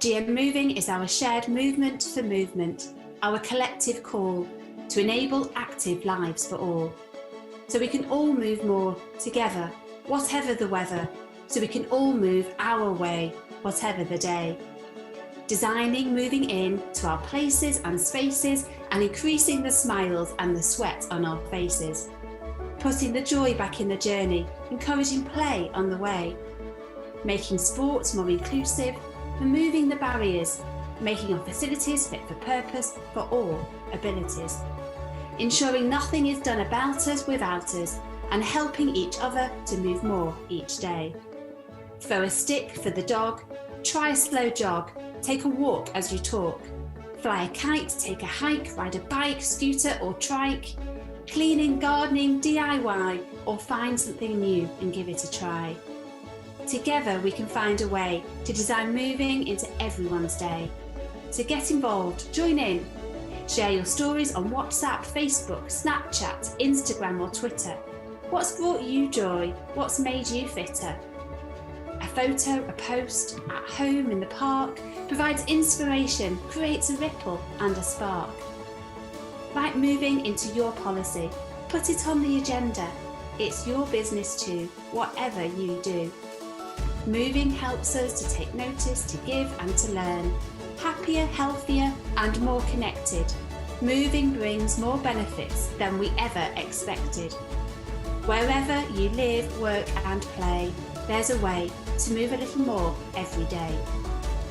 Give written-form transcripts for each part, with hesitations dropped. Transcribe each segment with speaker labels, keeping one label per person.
Speaker 1: GM Moving is our shared movement for movement, our collective call to enable active lives for all. So we can all move more together, whatever the weather, so we can all move our way, whatever the day. Designing moving in to our places and spaces and increasing the smiles and the sweat on our faces. Putting the joy back in the journey, encouraging play on the way. Making sports more inclusive, removing the barriers, making our facilities fit for purpose for all abilities. Ensuring nothing is done about us without us, and helping each other to move more each day. Throw a stick for the dog, try a slow jog, take a walk as you talk. Fly a kite, take a hike, ride a bike, scooter or trike. Cleaning, gardening, DIY, or find something new and give it a try. Together we can find a way to design moving into everyone's day. So get involved, join in. Share your stories on WhatsApp, Facebook, Snapchat, Instagram or Twitter. What's brought you joy? What's made you fitter? A photo, a post, at home, in the park, provides inspiration, creates a ripple and a spark. Write moving into your policy. Put it on the agenda. It's your business too, whatever you do. Moving helps us to take notice, to give and to learn. Happier, healthier and more connected. Moving brings more benefits than we ever expected. Wherever you live, work and play, there's a way to move a little more every day.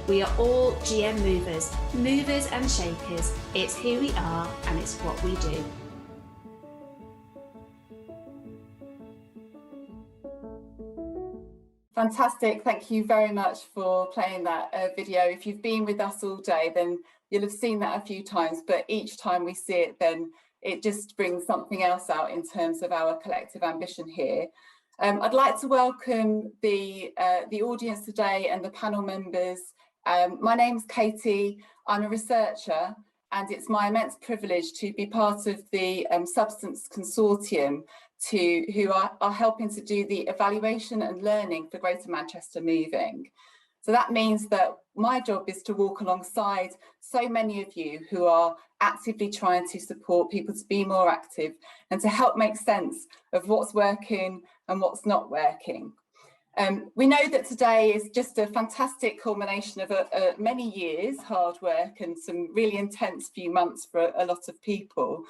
Speaker 1: We are all GM movers, movers and shakers. It's who we are and it's what we do.
Speaker 2: Fantastic, thank you very much for playing that video. If you've been with us all day, then you'll have seen that a few times, but each time we see it, then it just brings something else out in terms of our collective ambition here. I'd like to welcome the audience today and the panel members. My name's Katie, I'm a researcher, and it's my immense privilege to be part of the Substance Consortium who are helping to do the evaluation and learning for Greater Manchester Moving. So that means that my job is to walk alongside so many of you who are actively trying to support people to be more active and to help make sense of what's working and what's not working. We know that today is just a fantastic culmination of many years hard work and some really intense few months for a lot of people.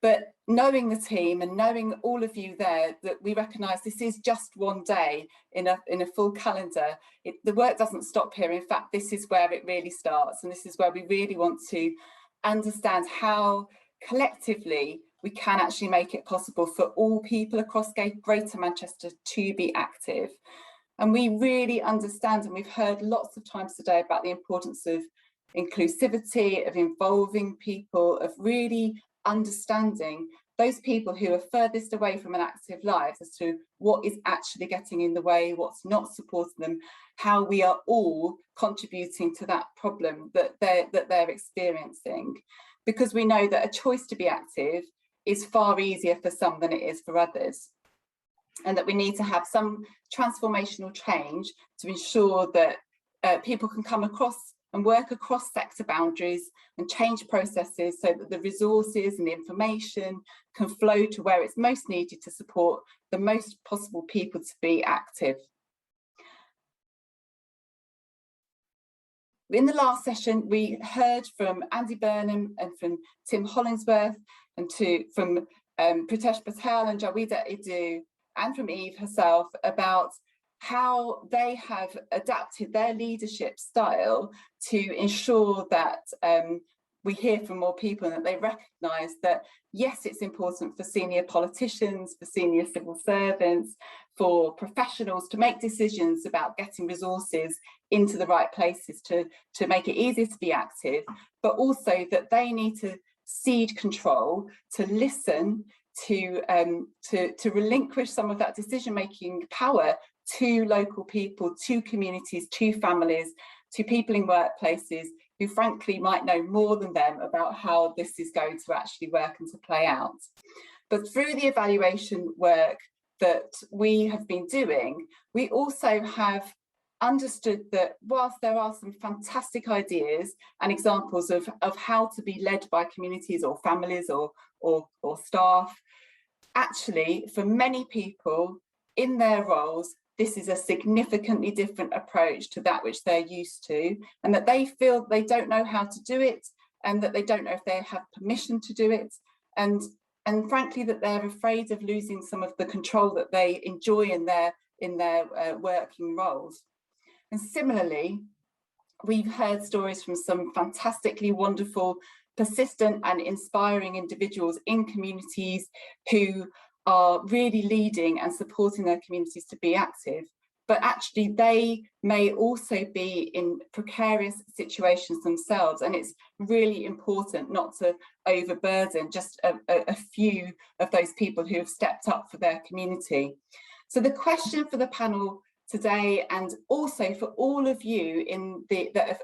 Speaker 2: But knowing the team and knowing all of you there, that we recognise this is just one day in a full calendar. The work doesn't stop here. In fact, this is where it really starts, and this is where we really want to understand how collectively we can actually make it possible for all people across Greater Manchester to be active. And we really understand, and we've heard lots of times today about the importance of inclusivity, of involving people, of really understanding those people who are furthest away from an active life as to what is actually getting in the way, what's not supporting them, how we are all contributing to that problem that they're experiencing. Because we know that a choice to be active is far easier for some than it is for others. And that we need to have some transformational change to ensure that people can come across and work across sector boundaries and change processes so that the resources and the information can flow to where it's most needed to support the most possible people to be active. In the last session, we heard from Andy Burnham and from Tim Hollingsworth and from Pritesh Patel and Jawida Idu and from Eve herself about how they have adapted their leadership style to ensure that we hear from more people and that they recognise that, yes, it's important for senior politicians, for senior civil servants, for professionals to make decisions about getting resources into the right places to make it easier to be active, but also that they need to cede control, to listen, to relinquish some of that decision-making power to local people, to communities, to families, to people in workplaces who frankly might know more than them about how this is going to actually work and to play out. But through the evaluation work that we have been doing, we also have understood that whilst there are some fantastic ideas and examples of how to be led by communities or families or staff, actually for many people in their roles, this is a significantly different approach to that which they're used to, and that they feel they don't know how to do it, and that they don't know if they have permission to do it, and frankly that they're afraid of losing some of the control that they enjoy in their working roles. And similarly, we've heard stories from some fantastically wonderful, persistent and inspiring individuals in communities who are really leading and supporting their communities to be active, but actually they may also be in precarious situations themselves, and it's really important not to overburden just a few of those people who have stepped up for their community. So the question for the panel today, and also for all of you that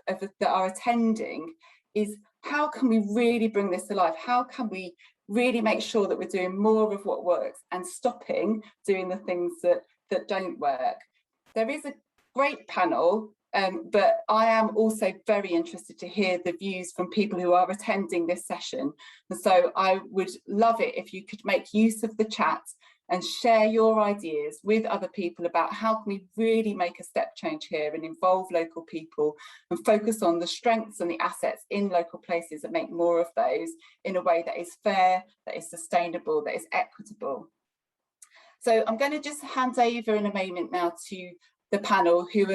Speaker 2: are attending, is how can we really bring this to life? How can we really make sure that we're doing more of what works and stopping doing the things that don't work? There is a great panel, but I am also very interested to hear the views from people who are attending this session. And so I would love it if you could make use of the chat and share your ideas with other people about how can we really make a step change here and involve local people and focus on the strengths and the assets in local places and make more of those in a way that is fair, that is sustainable, that is equitable. So I'm going to just hand over in a moment now to the panel who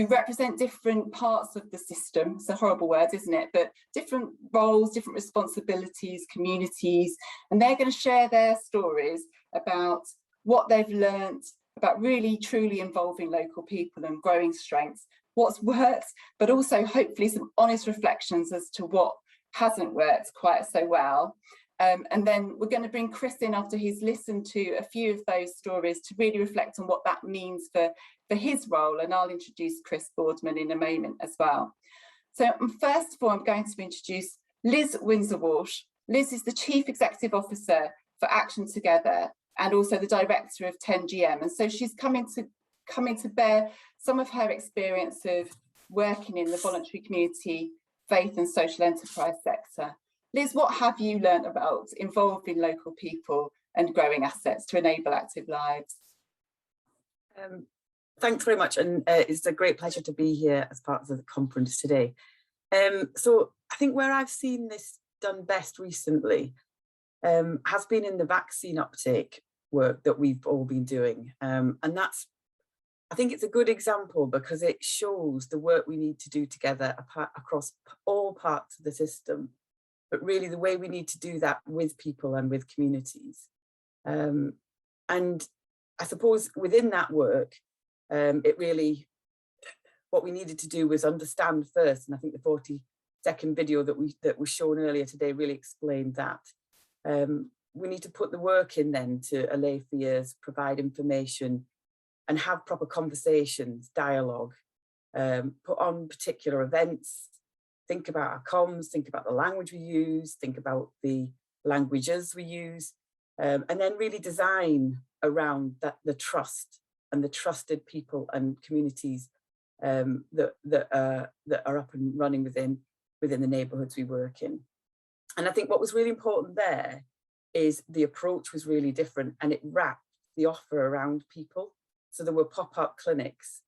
Speaker 2: represent different parts of the system. It's a horrible word, isn't it? But different roles, different responsibilities, communities, and they're going to share their stories about what they've learnt about really truly involving local people and growing strengths, what's worked, but also hopefully some honest reflections as to what hasn't worked quite so well. And then we're going to bring Chris in after he's listened to a few of those stories to really reflect on what that means for his role, and I'll introduce Chris Boardman in a moment as well. So first of all, I'm going to introduce Liz Windsor Walsh. Liz is the Chief Executive Officer for Action Together and also the Director of 10GM, and so she's coming to bear some of her experience of working in the voluntary community, faith and social enterprise sector. Liz, what have you learned about involving local people and growing assets to enable active lives?
Speaker 3: Thanks very much, and it's a great pleasure to be here as part of the conference today. So I think where I've seen this done best recently has been in the vaccine uptake work that we've all been doing. And that's, I think it's a good example because it shows the work we need to do together across all parts of the system, but really the way we need to do that with people and with communities. And I suppose within that work, it really, what we needed to do was understand first, and I think the 40-second video that was shown earlier today really explained that. We need to put the work in then to allay fears, provide information, and have proper conversations, dialogue, put on particular events, think about our comms, think about the language we use, think about the languages we use, and then really design around the trust and the trusted people and communities that are up and running within the neighbourhoods we work in. And I think what was really important there is the approach was really different, and it wrapped the offer around people. So there were pop-up clinics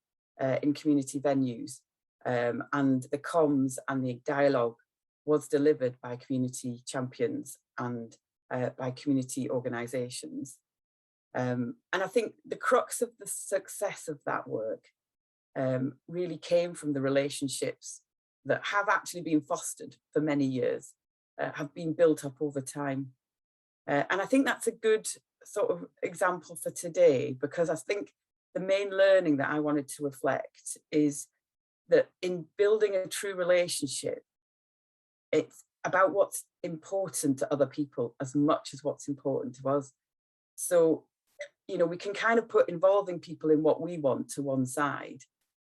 Speaker 3: in community venues, and the comms and the dialogue was delivered by community champions and by community organisations. And I think the crux of the success of that work really came from the relationships that have actually been fostered for many years, have been built up over time. And I think that's a good sort of example for today, because I think the main learning that I wanted to reflect is that in building a true relationship, it's about what's important to other people as much as what's important to us. So, you know, we can kind of put involving people in what we want to one side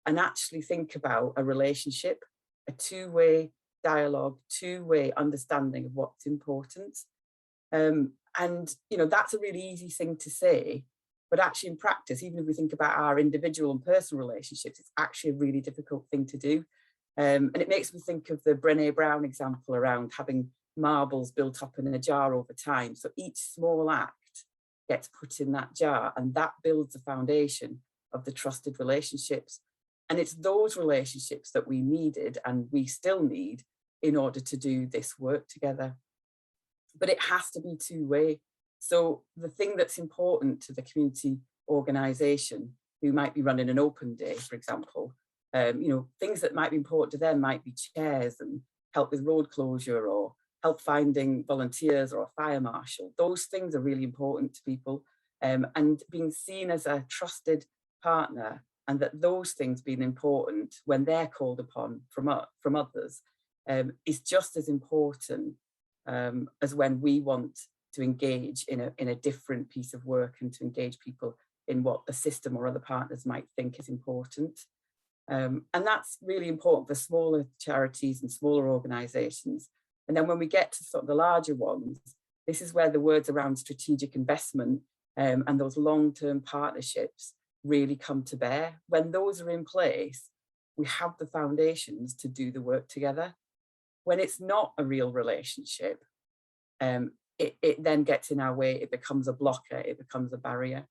Speaker 3: and actually think about a relationship, a two-way dialogue, two-way understanding of what's important. And, you know, that's a really easy thing to say, But actually in practice, even if we think about our individual and personal relationships, it's actually a really difficult thing to do. And it makes me think of the Brené Brown example around having marbles built up in a jar over time. So each small act gets put in that jar, and that builds the foundation of the trusted relationships. And it's those relationships that we needed and we still need in order to do this work together. But it has to be two-way. So the thing that's important to the community organisation who might be running an open day, for example, you know, things that might be important to them might be chairs and help with road closure or help finding volunteers or a fire marshal. Those things are really important to people, and being seen as a trusted partner, and that those things being important when they're called upon from others is just as important as when we want to engage in a different piece of work and to engage people in what the system or other partners might think is important. And that's really important for smaller charities and smaller organisations. And then when we get to sort of the larger ones, this is where the words around strategic investment and those long-term partnerships really come to bear. When those are in place, we have the foundations to do the work together. When it's not a real relationship, it then gets in our way, it becomes a blocker, it becomes a barrier.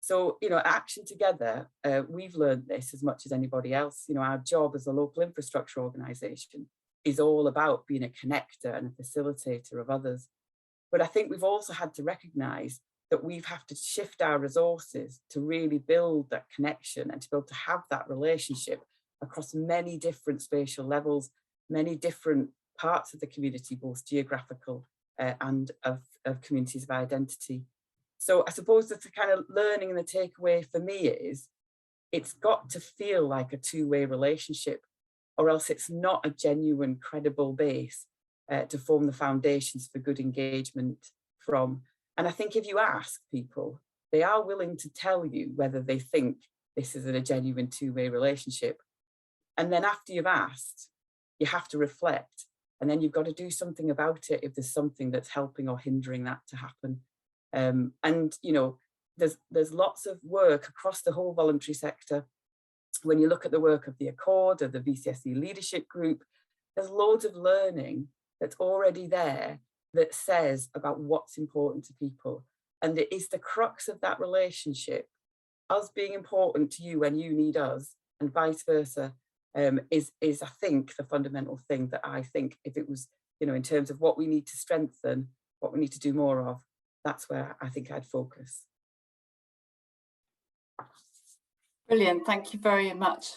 Speaker 3: So, you know, action together, we've learned this as much as anybody else. You know, our job as a local infrastructure organisation is all about being a connector and a facilitator of others. But I think we've also had to recognise that we've had to shift our resources to really build that connection and to be able to have that relationship across many different spatial levels, many different parts of the community, both geographical and of communities of identity. So I suppose that the kind of learning and the takeaway for me is it's got to feel like a two-way relationship, or else it's not a genuine, credible base to form the foundations for good engagement from. And I think if you ask people, they are willing to tell you whether they think this is a genuine two-way relationship. And then after you've asked, you have to reflect, and then you've got to do something about it if there's something that's helping or hindering that to happen. And, you know, there's lots of work across the whole voluntary sector. When you look at the work of the Accord or the VCSE leadership group, there's loads of learning that's already there that says about what's important to people. And it is the crux of that relationship, us being important to you when you need us, and vice versa, is I think the fundamental thing that I think, if it was, you know, in terms of what we need to strengthen, what we need to do more of, that's where I think I'd focus.
Speaker 2: Brilliant, thank you very much,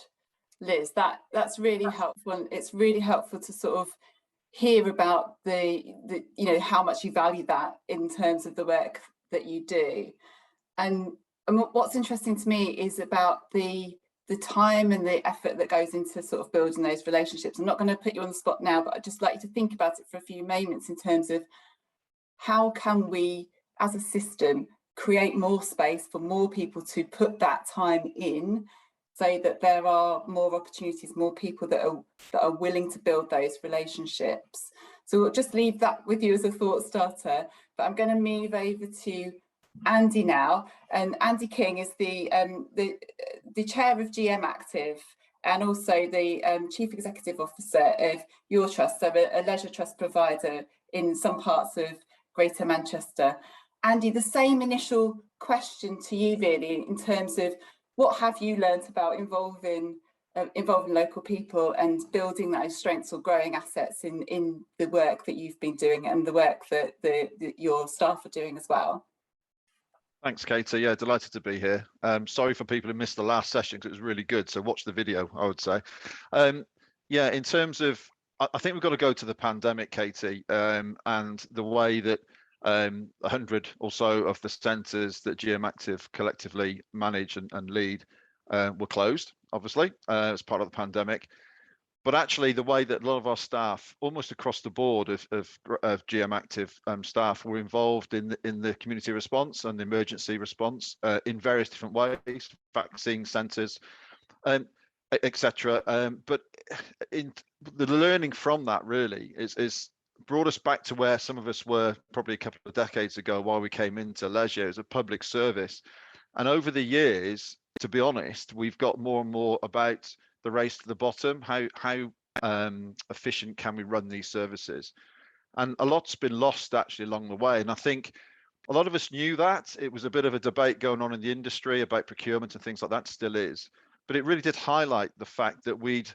Speaker 2: Liz. That's really helpful. It's really helpful to sort of hear about the you know, how much you value that in terms of the work that you do. And what's interesting to me is about the time and the effort that goes into sort of building those relationships. I'm not going to put you on the spot now, but I'd just like you to think about it for a few moments in terms of how can we, as a system, create more space for more people to put that time in, so that there are more opportunities, more people that are willing to build those relationships. So we'll just leave that with you as a thought starter, but I'm going to move over to Andy now. And Andy King is the chair of GM Active and also the Chief Executive Officer of Your Trust, so a leisure trust provider in some parts of Greater Manchester. Andy, the same initial question to you really, in terms of what have you learnt about involving local people and building those strengths or growing assets in the work that you've been doing and the work that your staff are doing as well?
Speaker 4: Thanks, Katie. Yeah, delighted to be here. Sorry for people who missed the last session because it was really good. So watch the video, I would say. Yeah, in terms of, I think we've got to go to the pandemic, Katie, and the way that 100 or so of the centres that GM Active collectively manage and lead were closed, obviously, as part of the pandemic. But actually, the way that a lot of our staff, almost across the board of GM Active staff, were involved in the community response and the emergency response in various different ways, vaccine centres, etc. But in the learning from that really is brought us back to where some of us were probably a couple of decades ago while we came into leisure as a public service. And over the years, to be honest, we've got more and more about the race to the bottom. How efficient can we run these services? And a lot's been lost actually along the way. And I think a lot of us knew that. It was a bit of a debate going on in the industry about procurement and things like that, still is. But it really did highlight the fact that we'd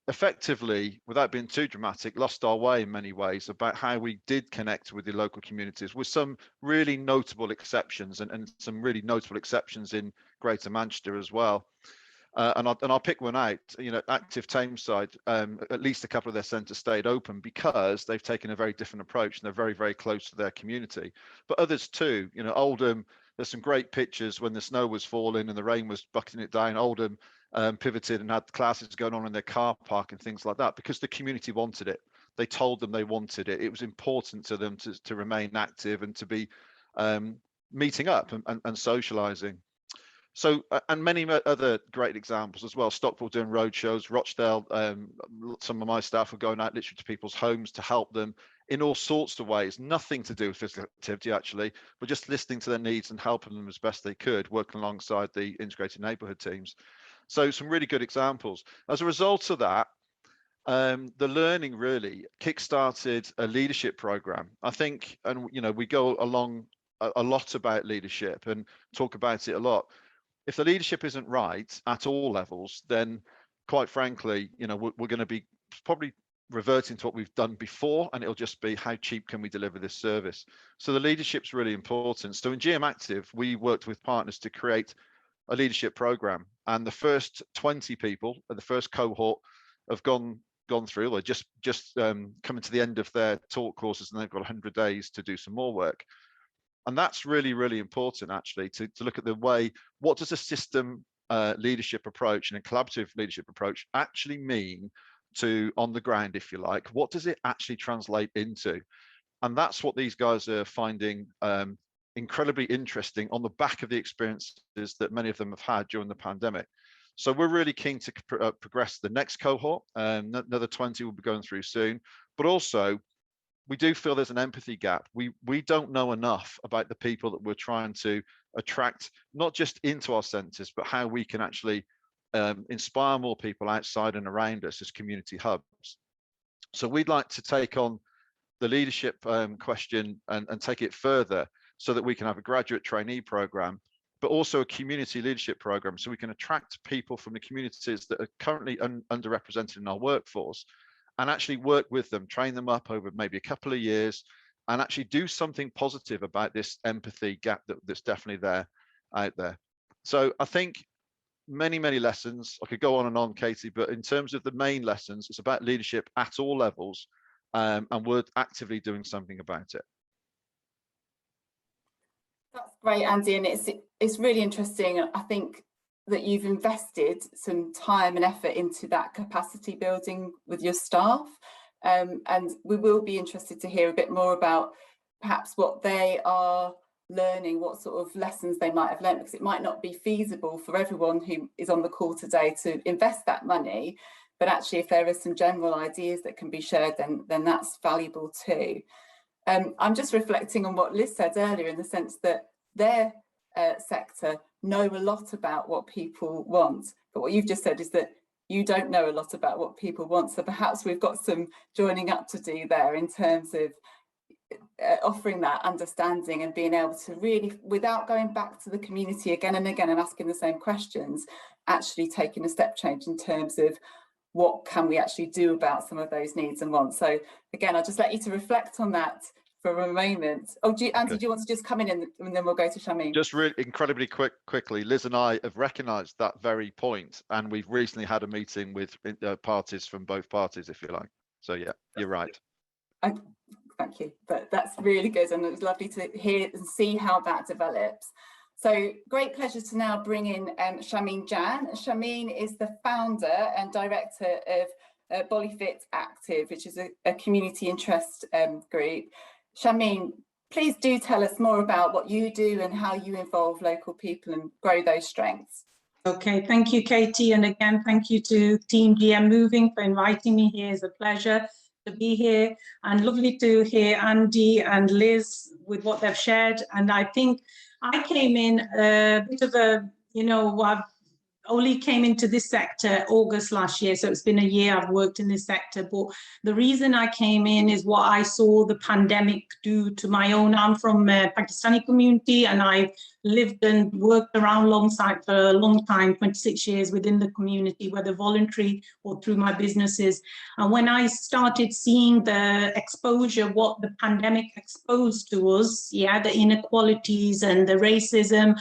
Speaker 4: effectively, without being too dramatic, lost our way in many ways about how we did connect with the local communities, with some really notable exceptions, and some really notable exceptions in Greater Manchester as well. And I'll pick one out. You know, Active Tameside, at least a couple of their centres stayed open because they've taken a very different approach, and they're very, very close to their community. But others too, you know, Oldham, there's some great pictures when the snow was falling and the rain was bucketing it down. Oldham pivoted and had classes going on in their car park and things like that because the community wanted it. They told them they wanted it. It was important to them to remain active and to be meeting up and socialising. So, and many other great examples as well. Stockport doing road shows, Rochdale, some of my staff were going out literally to people's homes to help them in all sorts of ways, nothing to do with physical activity actually, but just listening to their needs and helping them as best they could, working alongside the integrated neighbourhood teams. So some really good examples. As a result of that, the learning really kick-started a leadership program. I think, and you know, we go along a lot about leadership and talk about it a lot. If the leadership isn't right at all levels, then quite frankly, you know, we're going to be probably reverting to what we've done before, and it'll just be how cheap can we deliver this service. So the leadership's really important. So in GM Active, we worked with partners to create a leadership program, and the first 20 people, the first cohort, have gone through. They're just coming to the end of their talk courses, and they've got 100 days to do some more work. And that's really, really important actually, to look at the way, what does a system leadership approach and a collaborative leadership approach actually mean to on the ground, if you like? What does it actually translate into? And that's what these guys are finding incredibly interesting on the back of the experiences that many of them have had during the pandemic. So we're really keen to progress the next cohort. Another 20 will be going through soon, but also we do feel there's an empathy gap. We don't know enough about the people that we're trying to attract, not just into our centres, but how we can actually inspire more people outside and around us as community hubs. So we'd like to take on the leadership question and take it further so that we can have a graduate trainee programme, but also a community leadership programme, so we can attract people from the communities that are currently underrepresented in our workforce, and actually work with them, train them up over maybe a couple of years, and actually do something positive about this empathy gap that's definitely there out there. So I think many lessons. I could go on and on, Katie, but in terms of the main lessons, it's about leadership at all levels, and we're actively doing something about it.
Speaker 2: That's great, Andy, and it's really interesting. I think that you've invested some time and effort into that capacity building with your staff, and we will be interested to hear a bit more about perhaps what they are learning, what sort of lessons they might have learned, because it might not be feasible for everyone who is on the call today to invest that money, but actually if there are some general ideas that can be shared, then that's valuable too. I'm just reflecting on what Liz said earlier, in the sense that their sector know a lot about what people want, but what you've just said is that you don't know a lot about what people want. So perhaps we've got some joining up to do there in terms of offering that understanding and being able to really, without going back to the community again and again and asking the same questions, actually taking a step change in terms of what can we actually do about some of those needs and wants. So again, I'll just let you to reflect on that for a moment. Oh, Andy, okay. Do you want to just come in and then we'll go to Shamime?
Speaker 4: Just really incredibly quickly, Liz and I have recognised that very point, and we've recently had a meeting with parties from both parties, if you like. So yeah, you're right.
Speaker 2: Thank you, but that's really good, and it was lovely to hear and see how that develops. So great pleasure to now bring in Shamime Jan. Shamime is the founder and director of Bollyfit Active, which is a community interest group. Shamime, please do tell us more about what you do and how you involve local people and grow those strengths.
Speaker 5: Okay, thank you, Katie. And again, thank you to Team GM Moving for inviting me here. It's a pleasure to be here, and lovely to hear Andy and Liz with what they've shared. And I think I came in a bit of a, I've only came into this sector August last year, so it's been a year I've worked in this sector. But the reason I came in is what I saw the pandemic do to my own. I'm from a Pakistani community, and I've lived and worked around alongside for a long time, 26 years within the community, whether voluntary or through my businesses. And when I started seeing the exposure, what the pandemic exposed to us, the inequalities and the racism,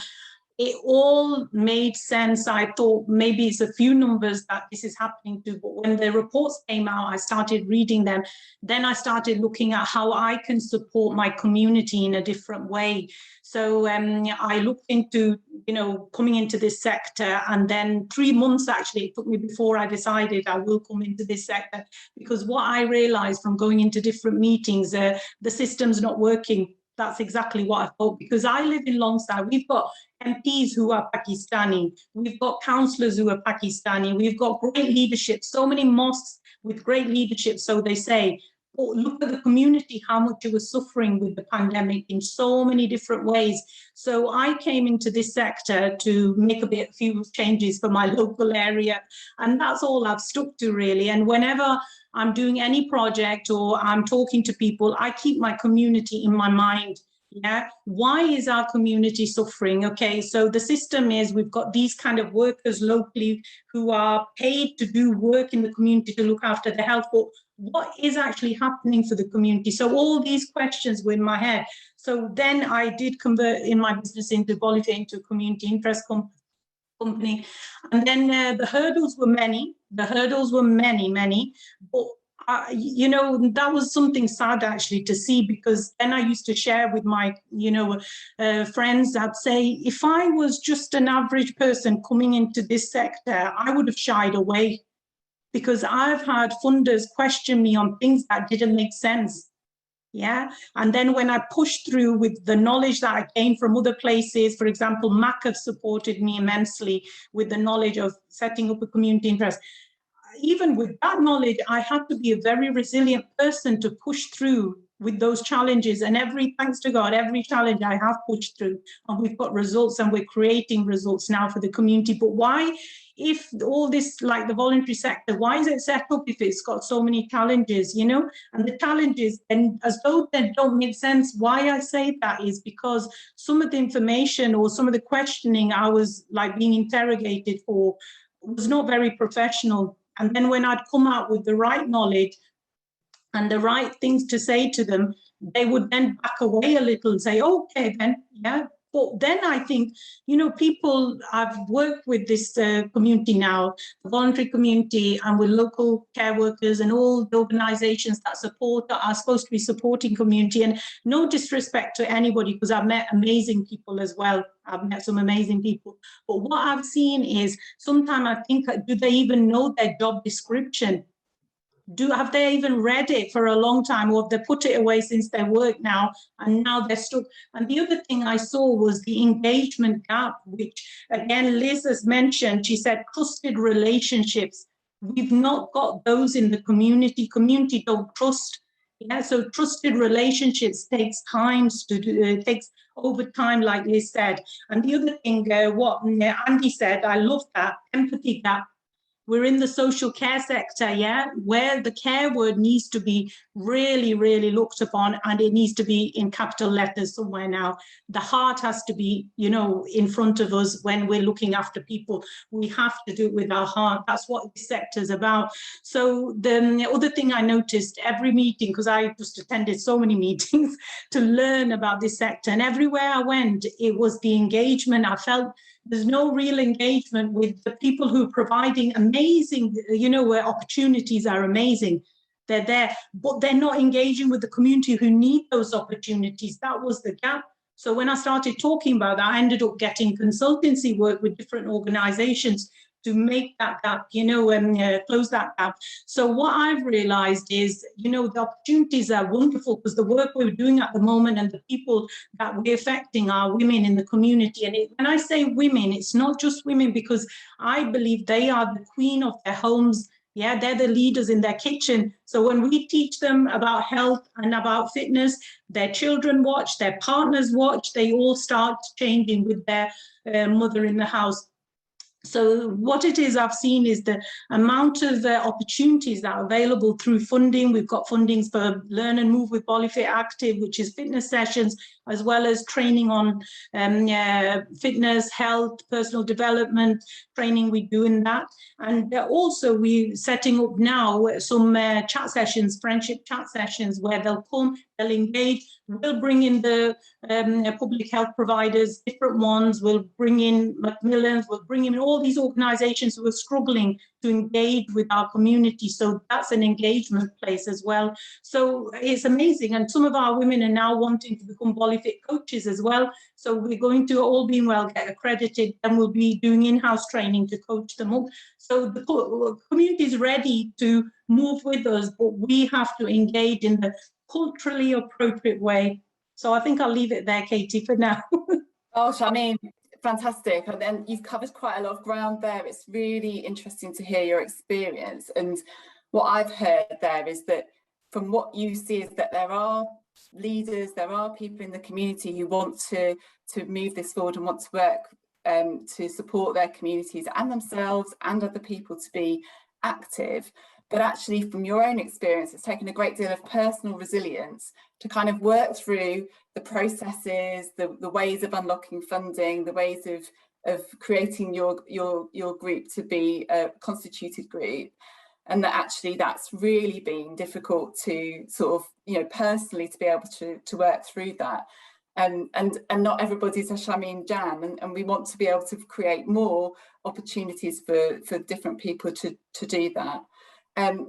Speaker 5: it all made sense. I thought maybe it's a few numbers that this is happening to, but when the reports came out, I started reading them. Then I started looking at how I can support my community in a different way. So I looked into, coming into this sector, and then 3 months actually it took me before I decided I will come into this sector, because what I realized from going into different meetings, the system's not working. That's exactly what I thought, because I live in Longside. We've got MPs who are Pakistani. We've got councillors who are Pakistani. We've got great leadership, so many mosques with great leadership, so they say. But look at the community, how much it was suffering with the pandemic in so many different ways. So I came into this sector to make a few changes for my local area. And that's all I've stuck to, really. And whenever I'm doing any project or I'm talking to people, I keep my community in my mind. Why is our community suffering? Okay, so the system is we've got these kind of workers locally who are paid to do work in the community to look after the health, but what is actually happening for the community? So all these questions were in my head. So then I did convert in my business into Bollyfit, into a community interest company. And then the hurdles were many. The hurdles were many, but that was something sad actually to see, because then I used to share with my, friends. I'd say, if I was just an average person coming into this sector, I would have shied away, because I've had funders question me on things that didn't make sense. And then when I pushed through with the knowledge that I gained from other places, for example, MAC have supported me immensely with the knowledge of setting up a community interest. Even with that knowledge, I had to be a very resilient person to push through with those challenges. And thanks to God, every challenge I have pushed through, and we've got results, and we're creating results now for the community. But why, if all this, like the voluntary sector, why is it set up if it's got so many challenges, And the challenges, and as though they don't make sense, why I say that is because some of the information or some of the questioning I was like being interrogated for was not very professional. And then when I'd come out with the right knowledge and the right things to say to them, they would then back away a little and say, okay, then, But then I think, people, I've worked with this community now, the voluntary community, and with local care workers and all the organizations that are supposed to be supporting community. And no disrespect to anybody, because I've met amazing people as well. I've met some amazing people. But what I've seen is sometimes I think, do they even know their job description? Have they even read it for a long time, or have they put it away since they work now, and now they're stuck? And the other thing I saw was the engagement gap, which again Liz has mentioned. She said trusted relationships. We've not got those in the community. Community don't trust. So trusted relationships takes time to do. It takes over time, like Liz said. And the other thing, what Andy said, I love that empathy gap. We're in the social care sector, where the care word needs to be really, really looked upon, and it needs to be in capital letters somewhere now. The heart has to be, in front of us when we're looking after people. We have to do it with our heart. That's what this sector is about. So the other thing I noticed every meeting, because I just attended so many meetings to learn about this sector, and everywhere I went, it was the engagement. I felt there's no real engagement with the people who are providing amazing, where opportunities are amazing. They're there, but they're not engaging with the community who need those opportunities. That was the gap. So when I started talking about that, I ended up getting consultancy work with different organizations to make that gap, close that gap. So what I've realized is, the opportunities are wonderful, because the work we're doing at the moment and the people that we're affecting are women in the community. And when I say women, it's not just women, because I believe they are the queen of their homes. Yeah, they're the leaders in their kitchen. So when we teach them about health and about fitness, their children watch, their partners watch, they all start changing with their mother in the house. So what it is I've seen is the amount of opportunities that are available through funding. We've got fundings for Learn and Move with Bollyfit Active, which is fitness sessions, as well as training on fitness, health, personal development, training we do in that. And also we're setting up now some chat sessions, friendship chat sessions, where they'll come, they'll engage. We'll bring in the public health providers, different ones. We'll bring in Macmillan's, we'll bring in all these organisations who are struggling to engage with our community. So that's an engagement place as well. So it's amazing. And some of our women are now wanting to become Bollyfit coaches as well. So we're going to, all being well, get accredited, and we'll be doing in-house training to coach them up. So the community is ready to move with us, but we have to engage in the culturally appropriate way. So I think I'll leave it there, Katie, for now.
Speaker 2: Oh, Shamime, fantastic. And then you've covered quite a lot of ground there. It's really interesting to hear your experience. And what I've heard there is that from what you see is that there are leaders, there are people in the community who want to move this forward and want to work to support their communities and themselves and other people to be active. But actually, from your own experience, it's taken a great deal of personal resilience to kind of work through the processes, the ways of unlocking funding, the ways of creating your group to be a constituted group. And that actually that's really been difficult to sort of, you know, personally to be able to work through that. And not everybody's a Shamime Jam, and we want to be able to create more opportunities for different people to do that.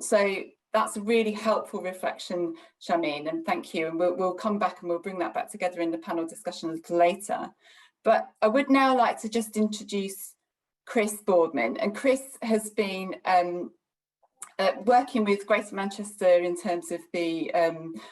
Speaker 2: So that's a really helpful reflection, Shamime, and thank you. And we'll come back and we'll bring that back together in the panel discussion a little later. But I would now like to just introduce Chris Boardman. And Chris has been working with Greater Manchester in terms of the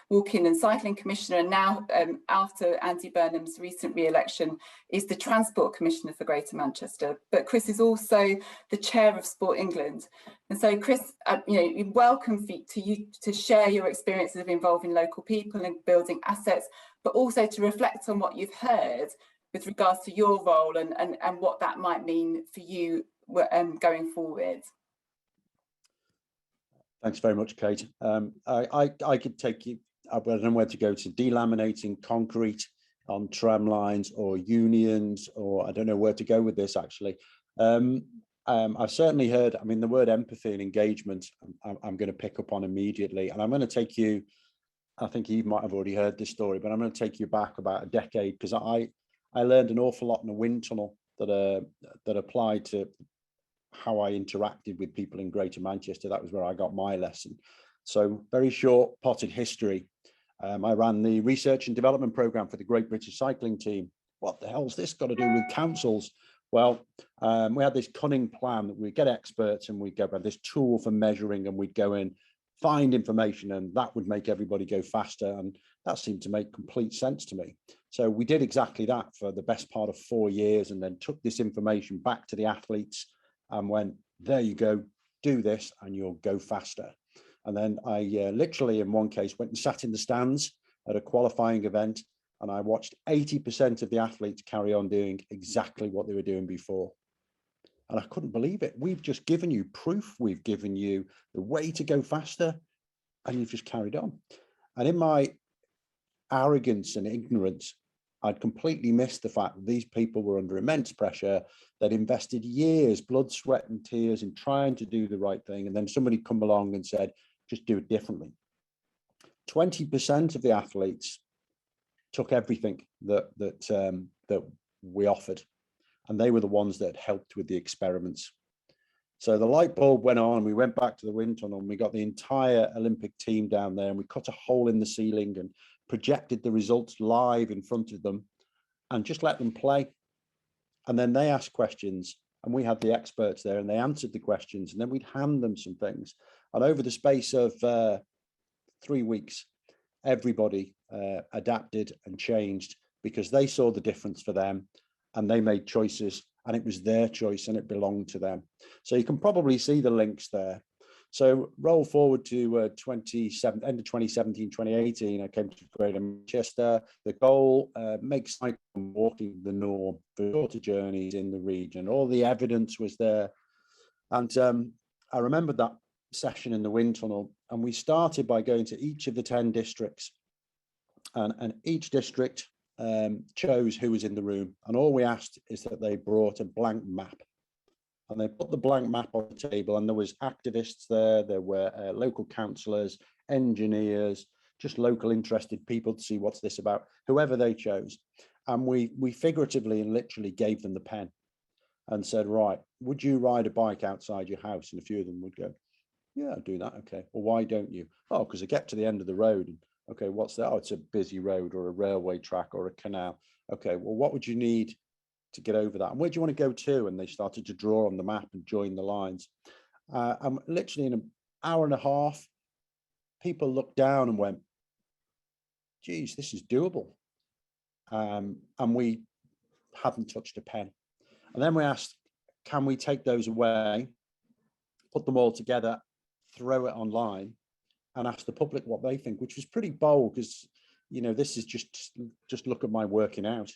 Speaker 2: Walking and Cycling Commissioner, and now after Andy Burnham's recent re-election is the Transport Commissioner for Greater Manchester. But Chris is also the Chair of Sport England. And so Chris, you know, welcome to you to share your experiences of involving local people and building assets, but also to reflect on what you've heard with regards to your role and what that might mean for you going forward.
Speaker 6: Thanks very much, Kate. I could take you, I don't know where to go, to delaminating concrete on tram lines or unions, or I don't know where to go with this actually. I've certainly heard, I mean, the word empathy and engagement, I'm going to pick up on immediately. And I'm going to take you, I think you might have already heard this story, but I'm going to take you back about a decade, because I learned an awful lot in a wind tunnel that applied to how I interacted with people in Greater Manchester. That was where I got my lesson. So very short potted history. I ran the research and development program for the Great British Cycling Team. What the hell's this got to do with councils? Well, we had this cunning plan that we'd get experts and we'd go by this tool for measuring, and we'd go in, find information, and that would make everybody go faster. And that seemed to make complete sense to me. So we did exactly that for the best part of 4 years, and then took this information back to the athletes and went, there you go, do this and you'll go faster. And then I literally, in one case, went and sat in the stands at a qualifying event, and I watched 80% of the athletes carry on doing exactly what they were doing before. And I couldn't believe it. We've just given you proof. We've given you the way to go faster, and you've just carried on. And in my arrogance and ignorance, I'd completely missed the fact that these people were under immense pressure. They'd invested years, blood, sweat and tears in trying to do the right thing. And then somebody come along and said, just do it differently. 20% of the athletes took everything that we offered. And they were the ones that helped with the experiments. So the light bulb went on, and we went back to the wind tunnel, and we got the entire Olympic team down there, and we cut a hole in the ceiling and projected the results live in front of them and just let them play. And then they asked questions, and we had the experts there, and they answered the questions, and then we'd hand them some things. And over the space of 3 weeks, everybody adapted and changed, because they saw the difference for them, and they made choices, and it was their choice and it belonged to them. So you can probably see the links there. So roll forward to end of 2017, 2018, I came to Greater Manchester. The goal, make cycling and walking the norm for shorter journeys in the region. All the evidence was there. And I remembered that session in the wind tunnel, and we started by going to each of the 10 districts, and each district chose who was in the room. And all we asked is that they brought a blank map. And they put the blank map on the table, and there was activists there were local councillors, engineers, just local interested people to see what's this about, whoever they chose. And we figuratively and literally gave them the pen and said, right, would you ride a bike outside your house? And a few of them would go, yeah, I'll do that. Okay, well, why don't you? Oh, because I get to the end of the road and, okay, what's that? Oh, it's a busy road or a railway track or a canal. Okay, well, what would you need to get over that? And where do you want to go to? And they started to draw on the map and join the lines. And literally in an hour and a half, people looked down and went, geez, this is doable. And we hadn't touched a pen. And then we asked, can we take those away, put them all together, throw it online, and ask the public what they think, which was pretty bold because, you know, this is just look at my working out.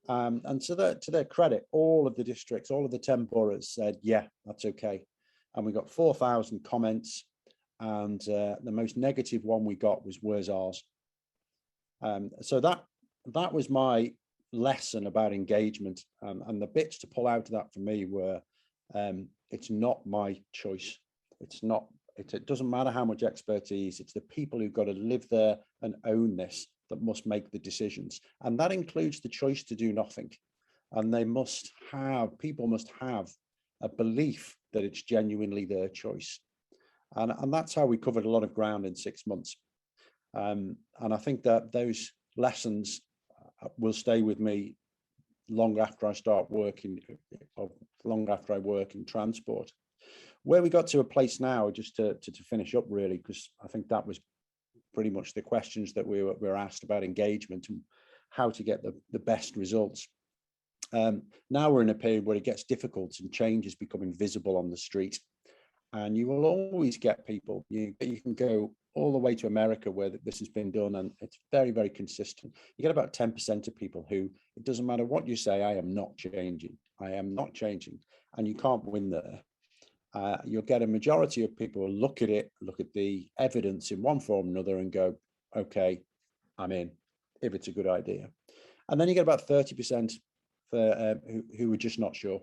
Speaker 6: And to their credit, all of the districts, all of the 10 boroughs said, yeah, that's okay. And we got 4,000 comments. And the most negative one we got was, where's ours? So that was my lesson about engagement. And the bits to pull out of that for me were, it's not my choice. It doesn't matter how much expertise, it's the people who've got to live there and own this that must make the decisions. And that includes the choice to do nothing. And people must have a belief that it's genuinely their choice. And that's how we covered a lot of ground in 6 months. And I think that those lessons will stay with me long after I start working, or long after I work in transport. Where we got to a place now, just to finish up really, because I think that was pretty much the questions that we were asked about engagement and how to get the best results. Now we're in a period where it gets difficult and change is becoming visible on the street. And you will always get people, you can go all the way to America where this has been done, and it's very, very consistent. You get about 10% of people who, it doesn't matter what you say, I am not changing. I am not changing. And you can't win there. You'll get a majority of people who look at it, look at the evidence in one form or another and go, okay, I'm in, if it's a good idea. And then you get about 30% who are just not sure.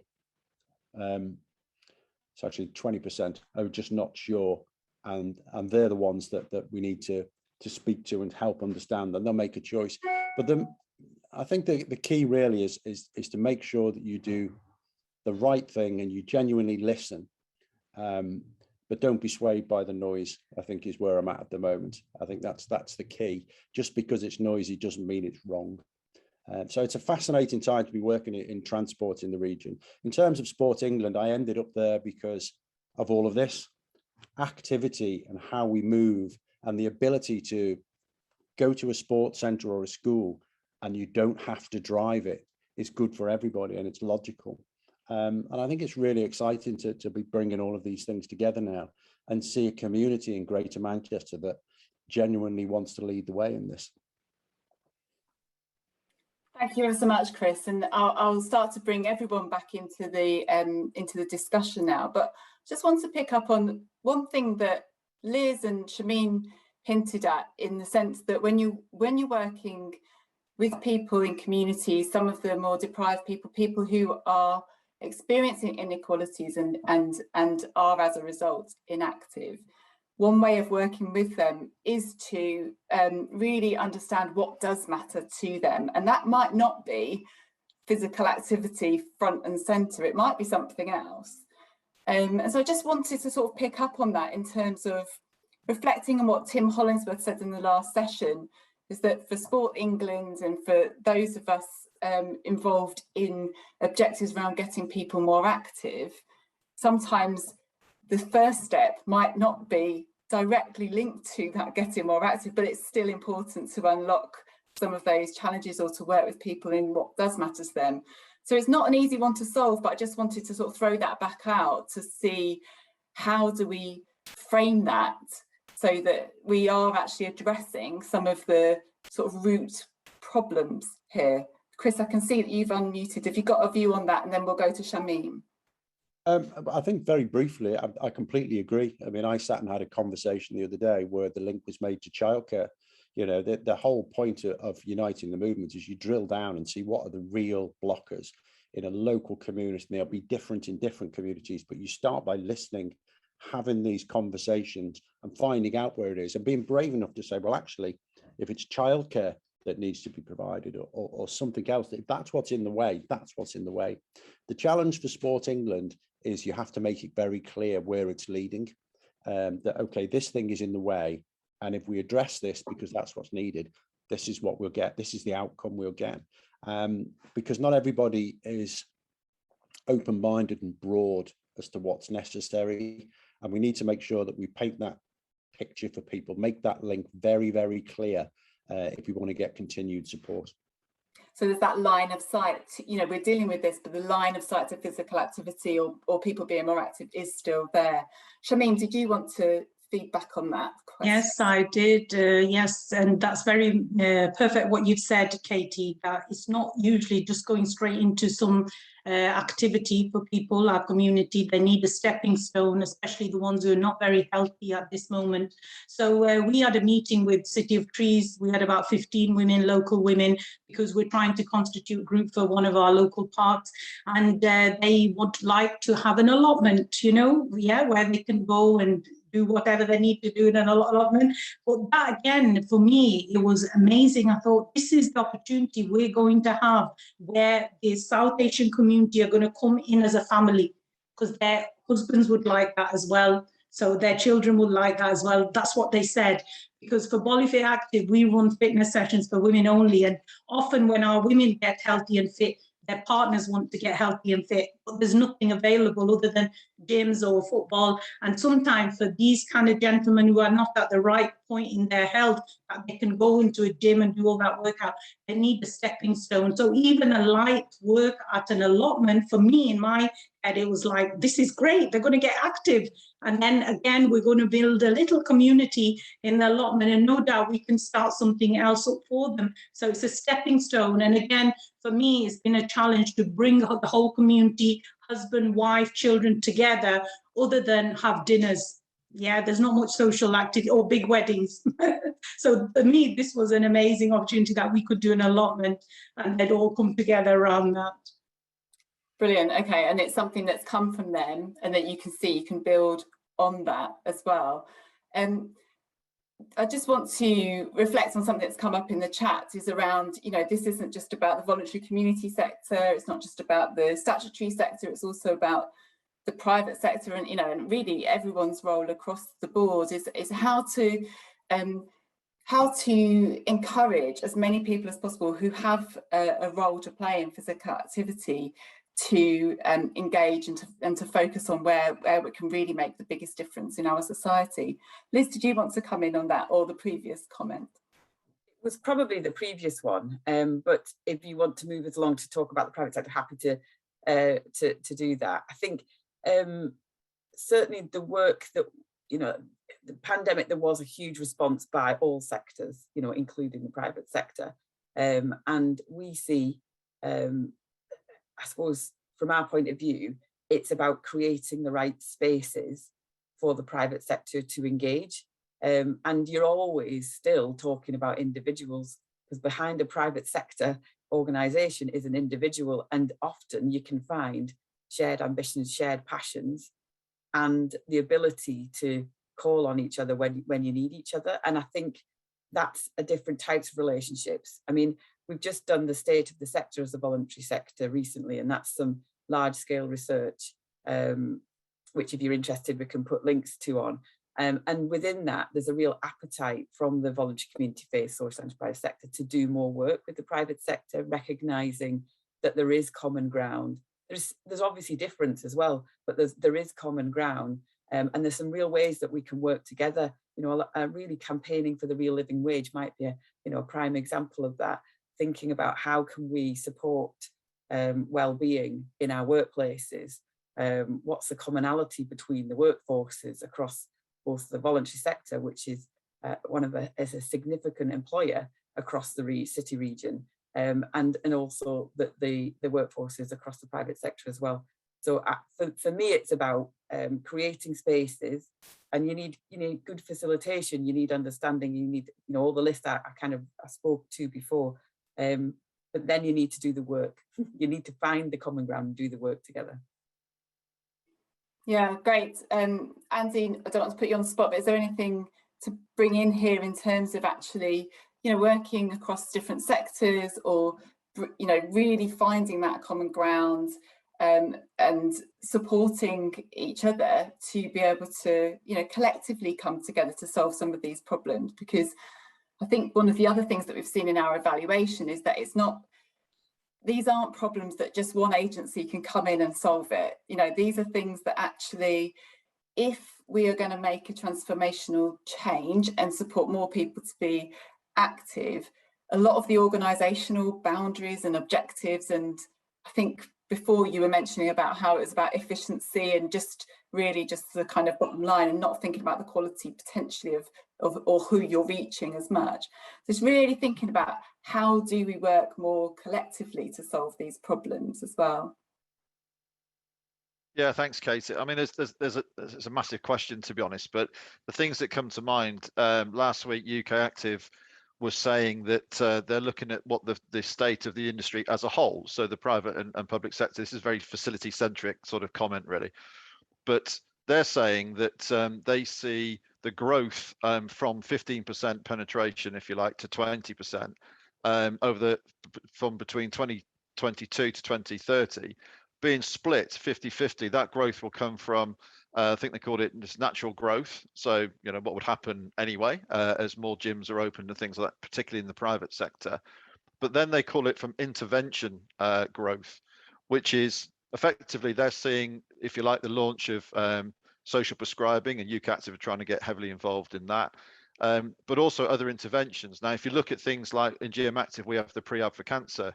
Speaker 6: It's actually 20% who are just not sure. And they're the ones that we need to speak to and help understand, and they'll make a choice. But then I think the key really is to make sure that you do the right thing and you genuinely listen. But don't be swayed by the noise, I think is where I'm at the moment. I think that's the key. Just because it's noisy doesn't mean it's wrong. So it's a fascinating time to be working in transport in the region. In terms of Sport England, I ended up there because of all of this activity and how we move, and the ability to go to a sports centre or a school and you don't have to drive it is good for everybody, and it's logical. And I think it's really exciting to be bringing all of these things together now and see a community in Greater Manchester that genuinely wants to lead the way in this.
Speaker 2: Thank you so much, Chris. And I'll start to bring everyone back into the discussion now. But just want to pick up on one thing that Liz and Shamime hinted at, in the sense that when you're working with people in communities, some of the more deprived people who are experiencing inequalities and are as a result inactive, one way of working with them is to really understand what does matter to them. And that might not be physical activity front and centre, it might be something else. And so I just wanted to sort of pick up on that in terms of reflecting on what Tim Hollingsworth said in the last session, is that for Sport England and for those of us involved in objectives around getting people more active, sometimes the first step might not be directly linked to that getting more active, but it's still important to unlock some of those challenges or to work with people in what does matter to them. So it's not an easy one to solve, but I just wanted to sort of throw that back out to see how do we frame that so that we are actually addressing some of the sort of root problems here. Chris, I can see that you've unmuted. If you've got a view on that, and then we'll go to Shamime.
Speaker 6: I think very briefly, I completely agree. I mean, I sat and had a conversation the other day where the link was made to childcare. You know, the whole point of uniting the movement is you drill down and see what are the real blockers in a local community. And they'll be different in different communities, but you start by listening, having these conversations and finding out where it is and being brave enough to say, well, actually, if it's childcare that needs to be provided or something else, if that's what's in the way, that's what's in the way. The challenge for Sport England is you have to make it very clear where it's leading, that, okay, this thing is in the way. And if we address this because that's what's needed, this is what we'll get. This is the outcome we'll get. Because not everybody is open-minded and broad as to what's necessary. And we need to make sure that we paint that picture for people, make that link very, very clear if we want to get continued support.
Speaker 2: So there's that line of sight, you know, we're dealing with this, but the line of sight to physical activity or people being more active is still there. Shamime, did you want to feedback on that question?
Speaker 5: Yes, I did. Yes, and that's very perfect what you've said, Katie, that it's not usually just going straight into some activity for people, our community. They need a stepping stone, especially the ones who are not very healthy at this moment. So we had a meeting with City of Trees. We had about 15 women, local women, because we're trying to constitute a group for one of our local parks, and they would like to have an allotment, you know, where they can go and do whatever they need to do in an allotment. But that, again, for me, it was amazing. I thought, this is the opportunity we're going to have where the South Asian community are going to come in as a family, because their husbands would like that as well. So their children would like that as well. That's what they said. Because for Bollyfit Active, we run fitness sessions for women only. And often when our women get healthy and fit, their partners want to get healthy and fit, but there's nothing available other than gyms or football. And sometimes for these kind of gentlemen who are not at the right point in their health, that they can go into a gym and do all that workout, they need a stepping stone. So even a light work at an allotment, for me in my head, it was like, this is great, they're going to get active. And then again, we're going to build a little community in the allotment, and no doubt we can start something else up for them. So it's a stepping stone. And again, for me, it's been a challenge to bring the whole community, husband, wife, children together, other than have dinners. Yeah, there's not much social activity or big weddings. So for me, this was an amazing opportunity that we could do an allotment and they'd all come together around that.
Speaker 2: Brilliant. Okay, and it's something that's come from them and that you can see you can build on that as well. I just want to reflect on something that's come up in the chat, is around, you know, this isn't just about the voluntary community sector, it's not just about the statutory sector, it's also about the private sector, and, you know, and really everyone's role across the board is how to encourage as many people as possible who have a role to play in physical activity to engage and to focus on where we can really make the biggest difference in our society. Liz, did you want to come in on that, or the previous comment?
Speaker 3: It was probably the previous one, but if you want to move us along to talk about the private sector, happy to do that. I think certainly the work that, you know, the pandemic, there was a huge response by all sectors, you know, including the private sector, and we see, I suppose, from our point of view, it's about creating the right spaces for the private sector to engage. And you're always still talking about individuals, because behind a private sector organisation is an individual, and often you can find shared ambitions, shared passions, and the ability to call on each other when you need each other. And I think that's a different types of relationships. I mean, we've just done the state of the sector as a voluntary sector recently, and that's some large scale research, which if you're interested, we can put links to on. And within that, there's a real appetite from the voluntary community-based social enterprise sector to do more work with the private sector, recognising that there is common ground. There's obviously difference as well, but there is common ground, and there's some real ways that we can work together. You know, really campaigning for the real living wage might be a prime example of that. Thinking about how can we support well-being in our workplaces. What's the commonality between the workforces across also the voluntary sector, which is is a significant employer across the city region, and also the workforces across the private sector as well. So for me, it's about creating spaces, and you need good facilitation, you need understanding, you need all the list I spoke to before, but then you need to do the work. You need to find the common ground and do the work together.
Speaker 2: Yeah, great. Andy, I don't want to put you on the spot, but is there anything to bring in here in terms of actually working across different sectors, or really finding that common ground, and supporting each other to be able to collectively come together to solve some of these problems? Because I think one of the other things that we've seen in our evaluation is that these aren't problems that just one agency can come in and solve it. These are things that actually, if we are going to make a transformational change and support more people to be active, a lot of the organisational boundaries and objectives, and I think before you were mentioning about how it was about efficiency and just the kind of bottom line, and not thinking about the quality potentially of or who you're reaching as much. So it's really thinking about how do we work more collectively to solve these problems as well.
Speaker 4: Yeah, thanks, Katie. I mean, there's a massive question, to be honest, but the things that come to mind, last week UK Active was saying that they're looking at what the state of the industry as a whole, so the private and public sector. This is very facility centric sort of comment, really, but they're saying that they see the growth from 15% penetration, if you like, to 20% from between 2022 to 2030, being split 50-50. That growth will come from I think they called it just natural growth. So, what would happen anyway as more gyms are opened and things like that, particularly in the private sector. But then they call it from intervention growth, which is effectively they're seeing, if you like, the launch of social prescribing, and UK Active are trying to get heavily involved in that. But also other interventions. Now, if you look at things like in GM Active, we have the Pre-Ab for Cancer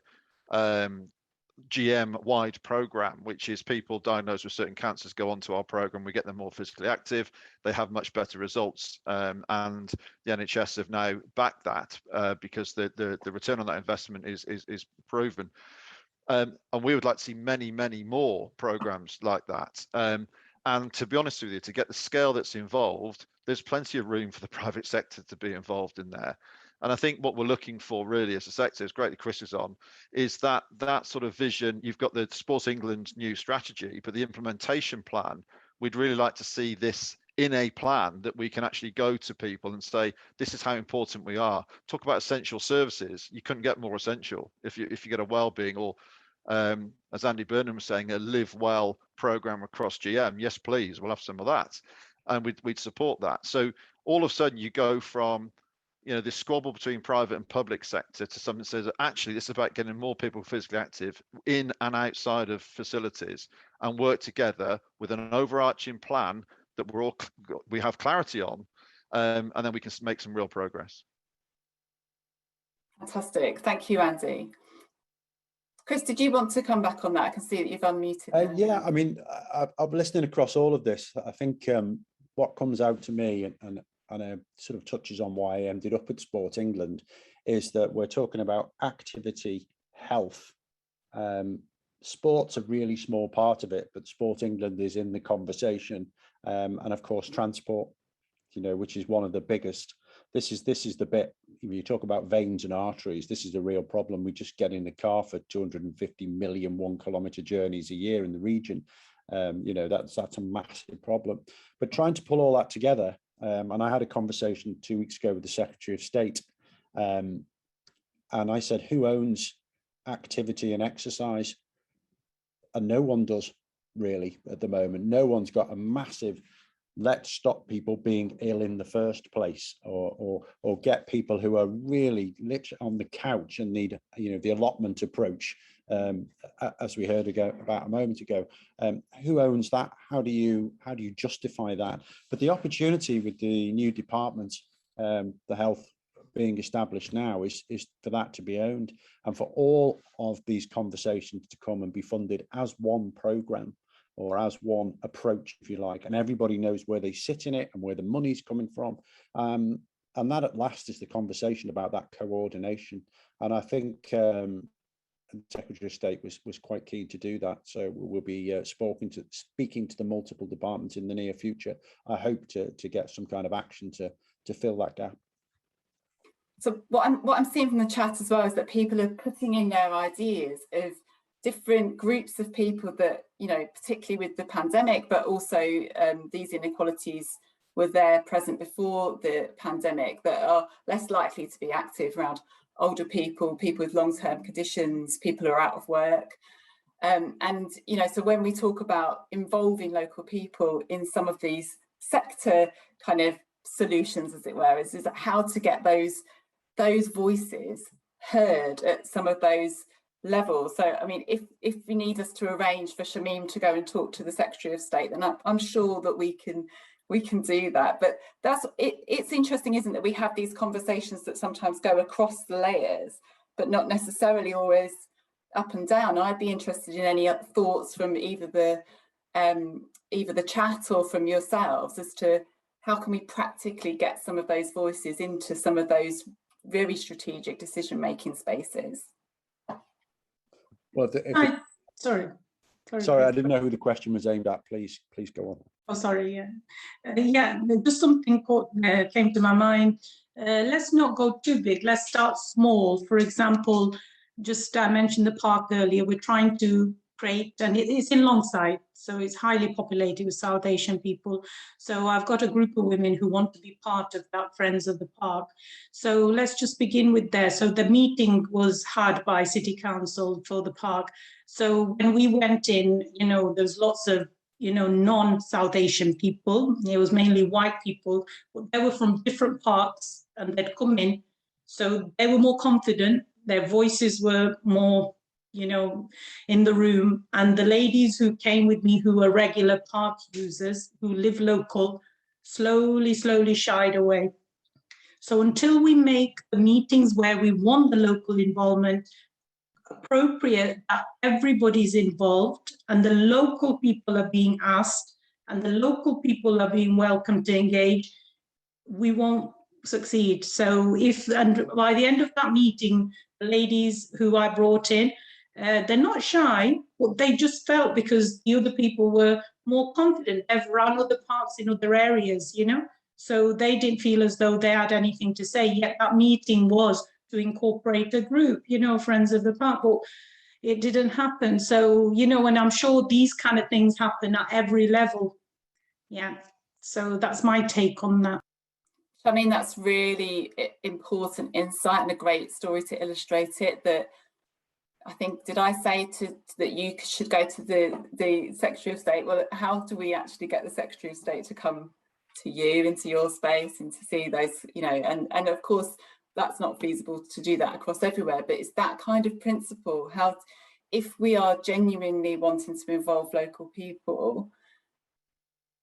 Speaker 4: GM-wide program, which is people diagnosed with certain cancers go onto our program. We get them more physically active. They have much better results, and the NHS have now backed that because the return on that investment is proven. And we would like to see many more programs like that. And to be honest with you, to get the scale that's involved, there's plenty of room for the private sector to be involved in there. And I think what we're looking for really as a sector, is great that Chris is on, is that sort of vision. You've got the Sports England new strategy, but the implementation plan, we'd really like to see this in a plan that we can actually go to people and say, this is how important we are. Talk about essential services. You couldn't get more essential if you get a well-being, or as Andy Burnham was saying, a live well program across GM. Yes, please, we'll have some of that, and we'd support that. So all of a sudden you go from this squabble between private and public sector to something that says, actually, this is about getting more people physically active in and outside of facilities, and work together with an overarching plan that we have clarity on, and then we can make some real progress.
Speaker 2: Fantastic. Thank you, Andy. Chris, did you want to come back on that? I can see that you've unmuted.
Speaker 6: Yeah, I mean, I'm listening across all of this. I think what comes out to me, and it sort of touches on why I ended up at Sport England, is that we're talking about activity, health. Sport's a really small part of it, but Sport England is in the conversation. And of course, transport, which is one of the biggest. This is the bit, you talk about veins and arteries, this is a real problem. We just get in the car for 250 million 1 kilometre journeys a year in the region. That's a massive problem. But trying to pull all that together, and I had a conversation 2 weeks ago with the Secretary of State, and I said, who owns activity and exercise? And no one does, really, at the moment. No one's got a massive let's stop people being ill in the first place, or get people who are really literally on the couch and need the allotment approach, as we heard about a moment ago. Who owns that? How do you justify that? But the opportunity with the new department, the health being established now, is for that to be owned, and for all of these conversations to come and be funded as one programme. or as one approach, if you like, and everybody knows where they sit in it and where the money's coming from. And that at last is the conversation about that coordination. And I think the Secretary of State was quite keen to do that. So we'll be speaking to the multiple departments in the near future. I hope to get some kind of action to fill that gap.
Speaker 2: So what I'm seeing from the chat as well is that people are putting in their ideas of different groups of people that, you know, particularly with the pandemic, but also these inequalities were there present before the pandemic, that are less likely to be active around older people, people with long-term conditions, people who are out of work. And, you know, so when we talk about involving local people in some of these sector kind of solutions, as it were, is how to get those voices heard at some of those levels. So, I mean, if you need us to arrange for Shamime to go and talk to the Secretary of State, then I'm sure that we can do that. But that's it's interesting, isn't it? We have these conversations that sometimes go across the layers, but not necessarily always up and down. I'd be interested in any thoughts from either the chat or from yourselves as to how can we practically get some of those voices into some of those very strategic decision-making spaces.
Speaker 6: Well,
Speaker 5: Sorry,
Speaker 6: I didn't know who the question was aimed at. Please go on.
Speaker 5: Oh, sorry. Yeah, yeah. Just something came to my mind. Let's not go too big. Let's start small. For example, I mentioned the park earlier. We're trying to create, and it's in Longside, so it's highly populated with South Asian people. So I've got a group of women who want to be part of that Friends of the Park. So let's just begin with there. So the meeting was had by City Council for the park. So when we went in, you know, there's lots of, you know, non-South Asian people. It was mainly white people, but they were from different parks and they'd come in. So they were more confident. Their voices were more, you know, in the room. And the ladies who came with me, who were regular park users, who live local, slowly shied away. So until we make the meetings where we want the local involvement appropriate, that everybody's involved and the local people are being asked and the local people are being welcomed to engage, we won't succeed. So and by the end of that meeting, the ladies who I brought in, they're not shy, but they just felt, because the other people were more confident, they've run other parks in other areas, you know, so they didn't feel as though they had anything to say. Yet that meeting was to incorporate a group, you know, Friends of the Park, but it didn't happen. So, you know, and I'm sure these kind of things happen at every level. Yeah, so that's my take on that.
Speaker 2: I mean, that's really important insight and a great story to illustrate it. That I think, did I say that you should go to the Secretary of State? Well, how do we actually get the Secretary of State to come to you, into your space, and to see those, you know, and of course, that's not feasible to do that across everywhere, but it's that kind of principle. How, if we are genuinely wanting to involve local people,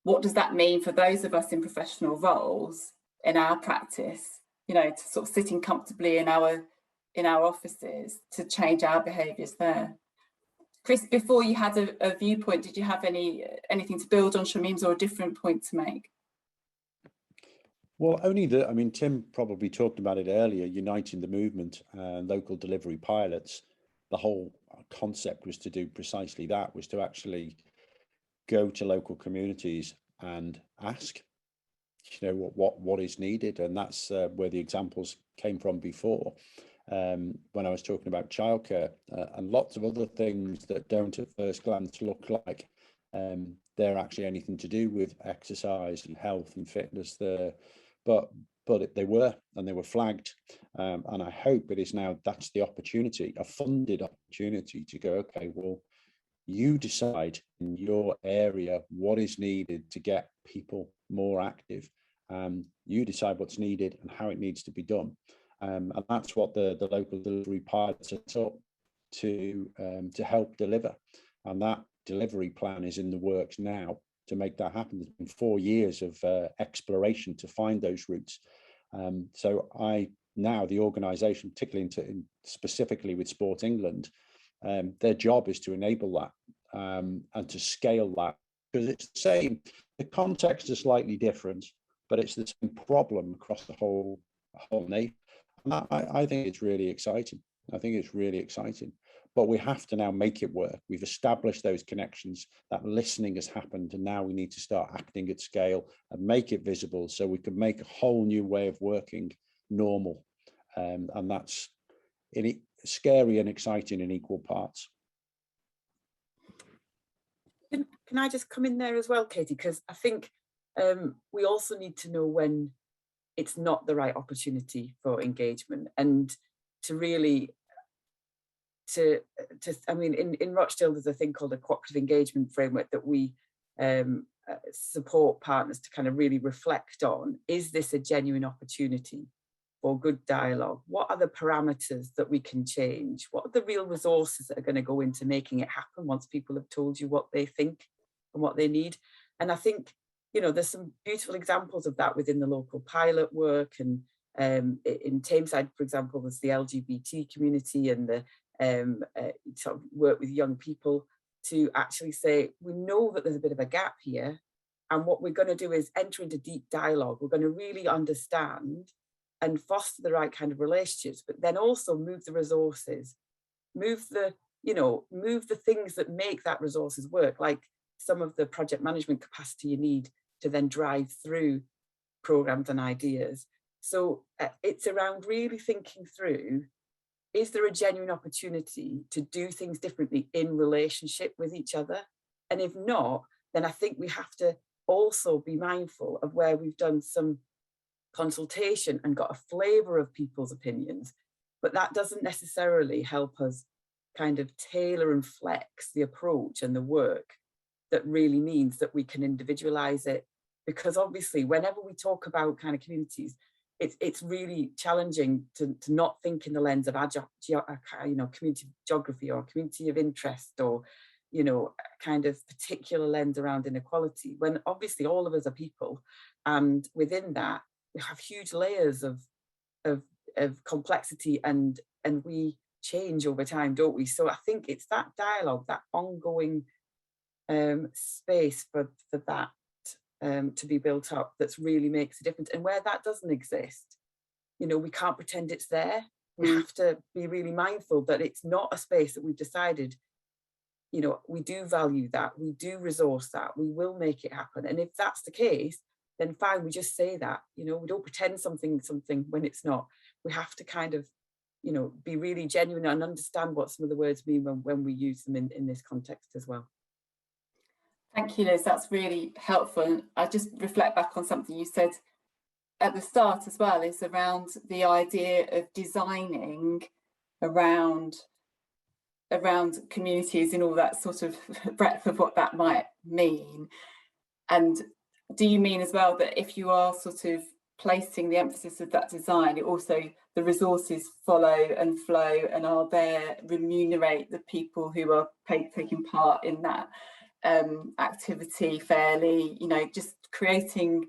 Speaker 2: what does that mean for those of us in professional roles in our practice, you know, to sort of sitting comfortably in our offices to change our behaviours there? Chris, before you had a viewpoint, did you have anything to build on Shamime's or a different point to make?
Speaker 6: Well, only that, I mean, Tim probably talked about it earlier, uniting the movement and local delivery pilots. The whole concept was to do precisely that, was to actually go to local communities and ask, you know, what is needed. And that's where the examples came from before, when I was talking about childcare and lots of other things that don't at first glance look like they're actually anything to do with exercise and health and fitness there. But they were, and they were flagged, and I hope it is now, that's the opportunity, a funded opportunity to go, okay, well, you decide in your area what is needed to get people more active. You decide what's needed and how it needs to be done, and that's what the local delivery pilots are set up to help deliver, and that delivery plan is in the works now to make that happen. There's been 4 years of exploration to find those routes. So the organisation, particularly specifically with Sport England, their job is to enable that. and to scale that, because it's the same, the context is slightly different, but it's the same problem across the whole nation. And I think it's really exciting. I think it's really exciting. But we have to now make it work. We've established those connections, that listening has happened, and now we need to start acting at scale and make it visible so we can make a whole new way of working normal. And that's scary and exciting in equal parts.
Speaker 3: Can I just come in there as well, Katie? Because I think we also need to know when it's not the right opportunity for engagement, and to really, I mean, in Rochdale, there's a thing called a cooperative engagement framework that we support partners to kind of really reflect on. Is this a genuine opportunity for good dialogue? What are the parameters that we can change? What are the real resources that are going to go into making it happen once people have told you what they think and what they need? And I think, you know, there's some beautiful examples of that within the local pilot work. And in Tameside, for example, there's the LGBT community and the sort of work with young people to actually say, we know that there's a bit of a gap here. And what we're going to do is enter into deep dialogue. We're going to really understand and foster the right kind of relationships, but then also move the resources, move the things that make that resources work, like some of the project management capacity you need to then drive through programs and ideas. So it's around really thinking through, is there a genuine opportunity to do things differently in relationship with each other? And if not, then I think we have to also be mindful of where we've done some consultation and got a flavour of people's opinions, but that doesn't necessarily help us kind of tailor and flex the approach and the work that really means that we can individualise it. Because obviously, whenever we talk about kind of communities, it's really challenging to not think in the lens of community geography or community of interest or, you know, kind of particular lens around inequality, when obviously all of us are people, and within that we have huge layers of complexity, and we change over time, don't we? So I think it's that dialogue, that ongoing space for that to be built up that really makes a difference. And where that doesn't exist, you know, we can't pretend it's there. We have to be really mindful that it's not a space that we've decided, you know, we do value that, we do resource that, we will make it happen. And if that's the case, then fine, we just say that, you know, we don't pretend something when it's not. We have to kind of, you know, be really genuine and understand what some of the words mean when we use them in this context as well.
Speaker 2: Thank you, Liz. That's really helpful. And I just reflect back on something you said at the start as well, is around the idea of designing around communities and all that sort of breadth of what that might mean. And do you mean as well that if you are sort of placing the emphasis of that design, it also, the resources follow and flow and are there, remunerate the people who are taking part in that activity fairly, you know, just creating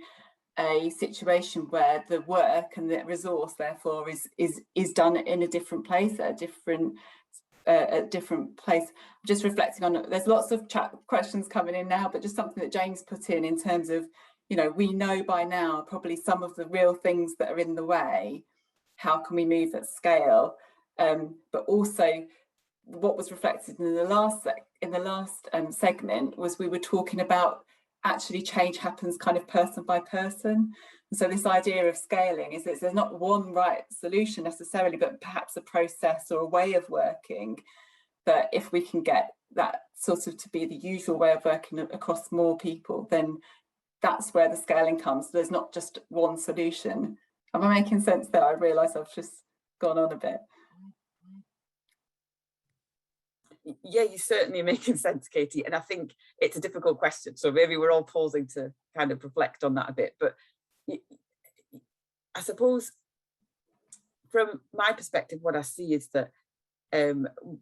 Speaker 2: a situation where the work and the resource therefore is done in a different place, at a different place. Just reflecting on, there's lots of chat questions coming in now, but just something that James put in terms of, you know, we know by now probably some of the real things that are in the way. How can we move at scale? But also what was reflected in the last segment was we were talking about actually change happens kind of person by person. And so this idea of scaling is that there's not one right solution necessarily, but perhaps a process or a way of working, that if we can get that sort of to be the usual way of working across more people, then that's where the scaling comes. There's not just one solution. Am I making sense there? I realise I've just gone on a bit.
Speaker 3: Yeah, you're certainly making sense, Katie. And I think it's a difficult question. So maybe we're all pausing to kind of reflect on that a bit. But I suppose from my perspective, what I see is that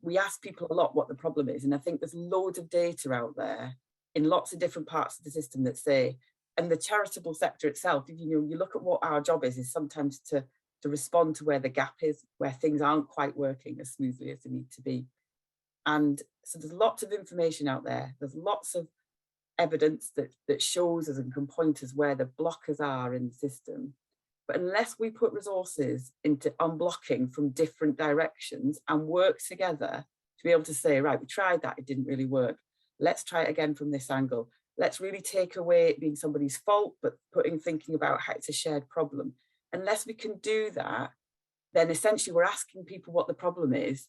Speaker 3: we ask people a lot what the problem is. And I think there's loads of data out there in lots of different parts of the system that say, and the charitable sector itself, you look at what our job is sometimes to respond to where the gap is, where things aren't quite working as smoothly as they need to be. And so there's lots of information out there. There's lots of evidence that shows us and can point us where the blockers are in the system. But unless we put resources into unblocking from different directions and work together to be able to say, right, we tried that, it didn't really work. Let's try it again from this angle. Let's really take away it being somebody's fault, but thinking about how it's a shared problem. Unless we can do that, then essentially we're asking people what the problem is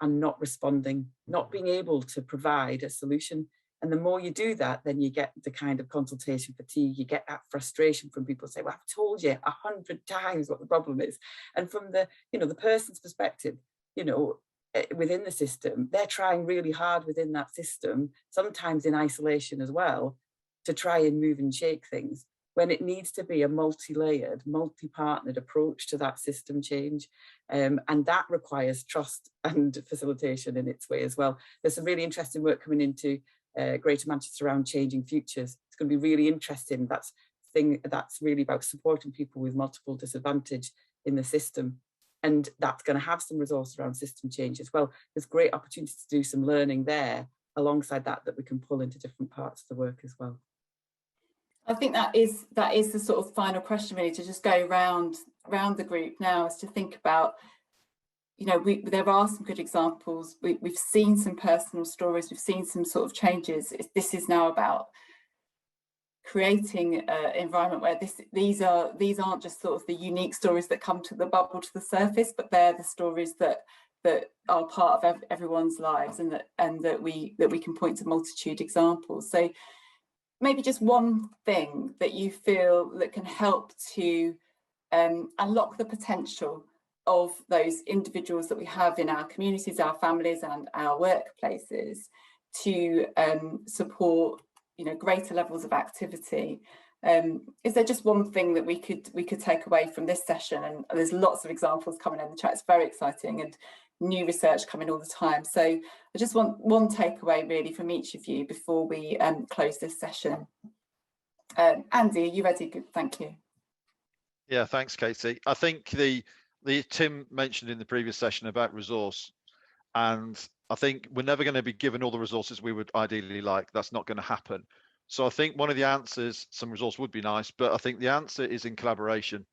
Speaker 3: and not responding, not being able to provide a solution. And the more you do that, then you get the kind of consultation fatigue, you get that frustration from people say, well, I've told you 100 times what the problem is. And from the, the person's perspective, within the system, they're trying really hard within that system, sometimes in isolation as well, to try and move and shake things, when it needs to be a multi-layered, multi-partnered approach to that system change. And that requires trust and facilitation in its way as well. There's some really interesting work coming into Greater Manchester around changing futures. It's going to be really interesting. That's really about supporting people with multiple disadvantage in the system. And that's going to have some resource around system change as well. There's great opportunities to do some learning there alongside that we can pull into different parts of the work as well.
Speaker 2: I think that is the sort of final question, really, to just go round the group now, is to think about, there are some good examples. We've seen some personal stories. We've seen some sort of changes. This is now about creating an environment where these aren't just sort of the unique stories that come to the bubble to the surface, but they're the stories that are part of everyone's lives, and that we can point to multitude examples. So maybe just one thing that you feel that can help to unlock the potential of those individuals that we have in our communities, our families and our workplaces to support greater levels of activity. Is there just one thing that we could take away from this session? And there's lots of examples coming in the chat. It's very exciting, and new research coming all the time. So I just want one takeaway really from each of you before we close this session. Andy, are you ready? Good, thank you.
Speaker 4: Yeah, thanks, Katie. I think the Tim mentioned in the previous session about resource, and I think we're never going to be given all the resources we would ideally like. That's not going to happen. So I think one of the answers, some resource would be nice, but I think the answer is in collaboration.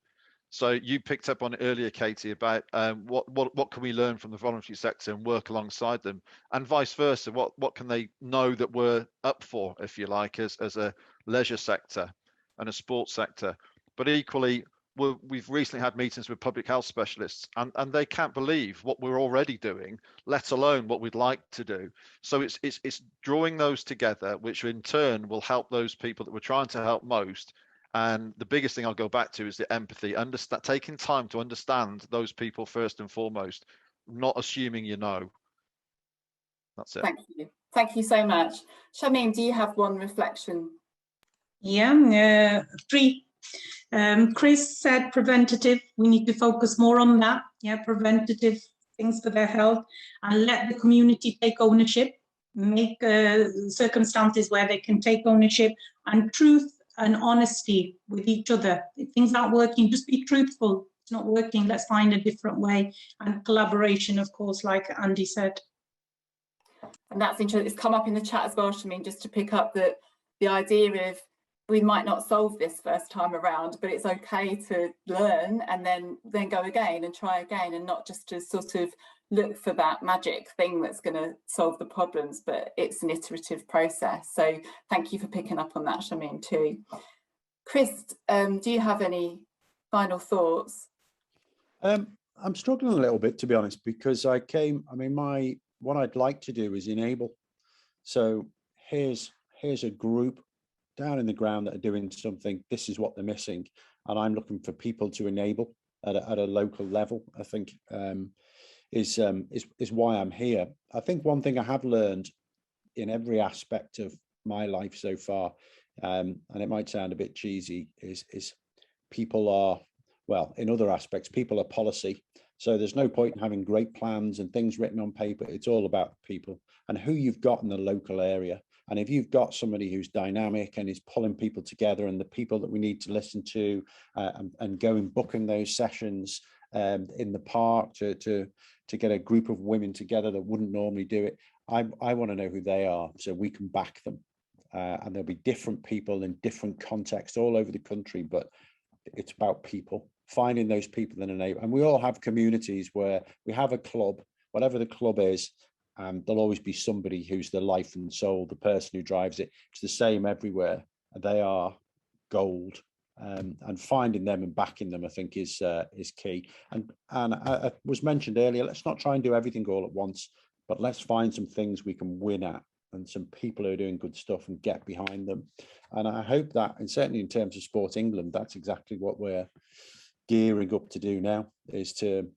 Speaker 4: So you picked up on it earlier, Katie, about what can we learn from the voluntary sector and work alongside them, and vice versa. What can they know that we're up for, if you like, as a leisure sector and a sports sector? But equally, we've recently had meetings with public health specialists, and they can't believe what we're already doing, let alone what we'd like to do. So it's drawing those together, which in turn will help those people that we're trying to help most. And the biggest thing I'll go back to is the empathy, taking time to understand those people first and foremost, not assuming you know. That's it.
Speaker 2: Thank you so much. Shamime, do you have one reflection?
Speaker 5: Yeah, three. Chris said preventative. We need to focus more on that. Yeah, preventative things for their health, and let the community take ownership, make circumstances where they can take ownership, and truth and honesty with each other. If things aren't working, just be truthful. It's not working, let's find a different way. And collaboration, of course, like Andy said.
Speaker 2: And that's interesting. It's come up in the chat as well, Shamime, just to pick up the idea of we might not solve this first time around, but it's okay to learn and then go again and try again, and not just to sort of look for that magic thing that's going to solve the problems, but it's an iterative process. So thank you for picking up on that, Shamime, too. Chris, do you have any final thoughts?
Speaker 6: I'm struggling a little bit, to be honest, because what I'd like to do is enable. So here's a group down in the ground that are doing something. This is what they're missing, and I'm looking for people to enable at a local level. I think is why I'm here. I think one thing I have learned in every aspect of my life so far, and it might sound a bit cheesy, is people are, well, in other aspects, people are policy. So there's no point in having great plans and things written on paper. It's all about people and who you've got in the local area. And if you've got somebody who's dynamic and is pulling people together, and the people that we need to listen to and go and booking those sessions in the park to get a group of women together that wouldn't normally do it, I want to know who they are so we can back them. And there'll be different people in different contexts all over the country, but it's about people, finding those people that enable. And we all have communities where we have a club, whatever the club is, there'll always be somebody who's the life and soul, the person who drives it. It's the same everywhere. They are gold. And finding them and backing them, I think, is key. And I was mentioned earlier, let's not try and do everything all at once, but let's find some things we can win at and some people who are doing good stuff and get behind them. And I hope that, and certainly in terms of Sport England, that's exactly what we're gearing up to do now, is to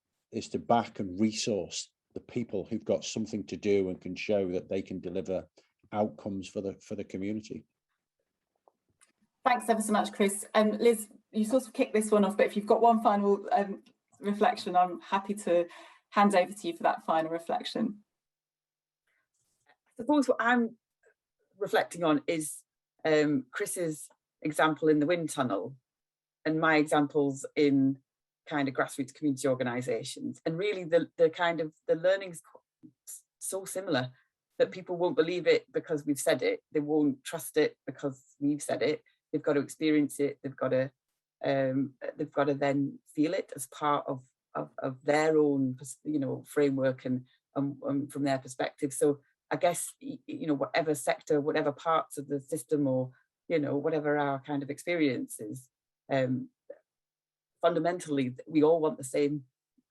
Speaker 6: back and resource the people who've got something to do and can show that they can deliver outcomes for the community.
Speaker 2: Thanks ever so much, Chris. Liz, you sort of kicked this one off, but if you've got one final reflection, I'm happy to hand over to you for that final reflection.
Speaker 3: I suppose what I'm reflecting on is Chris's example in the wind tunnel and my examples in kind of grassroots community organisations. And really the kind of the learning's so similar that people won't believe it because we've said it. They won't trust it because we've said it. They've got to experience it. They've got to then feel it as part of their own, framework and from their perspective. So I guess, whatever sector, whatever parts of the system, or whatever our kind of experiences, fundamentally we all want the same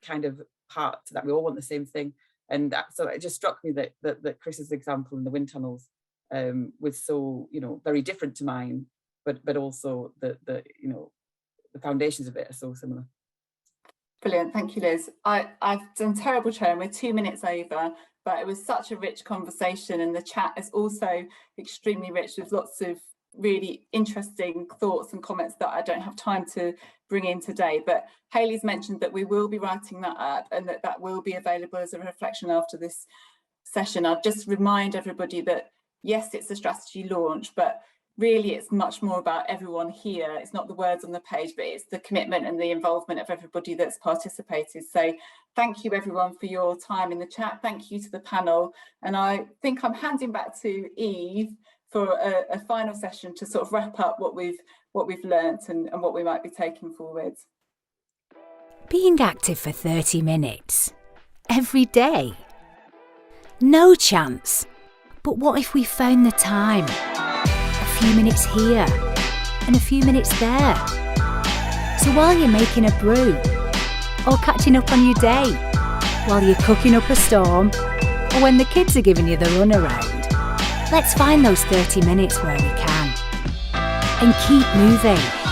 Speaker 3: kind of part. That we all want the same thing. And so it just struck me that Chris's example in the wind tunnels was so very different to mine. But also the foundations of it are so similar.
Speaker 2: Brilliant, thank you, Liz. I've done terrible churn, we're 2 minutes over, but it was such a rich conversation, and the chat is also extremely rich with lots of really interesting thoughts and comments that I don't have time to bring in today. But Hayley's mentioned that we will be writing that up and that will be available as a reflection after this session. I'll just remind everybody that yes, it's a strategy launch, but really it's much more about everyone here. It's not the words on the page, but it's the commitment and the involvement of everybody that's participated. So thank you everyone for your time in the chat. Thank you to the panel. And I think I'm handing back to Eve for a final session to sort of wrap up what we've learnt and what we might be taking forward.
Speaker 7: Being active for 30 minutes every day. No chance. But what if we found the time? A few minutes here and a few minutes there. So while you're making a brew or catching up on your day, while you're cooking up a storm, or when the kids are giving you the runaround, let's find those 30 minutes where we can and keep moving.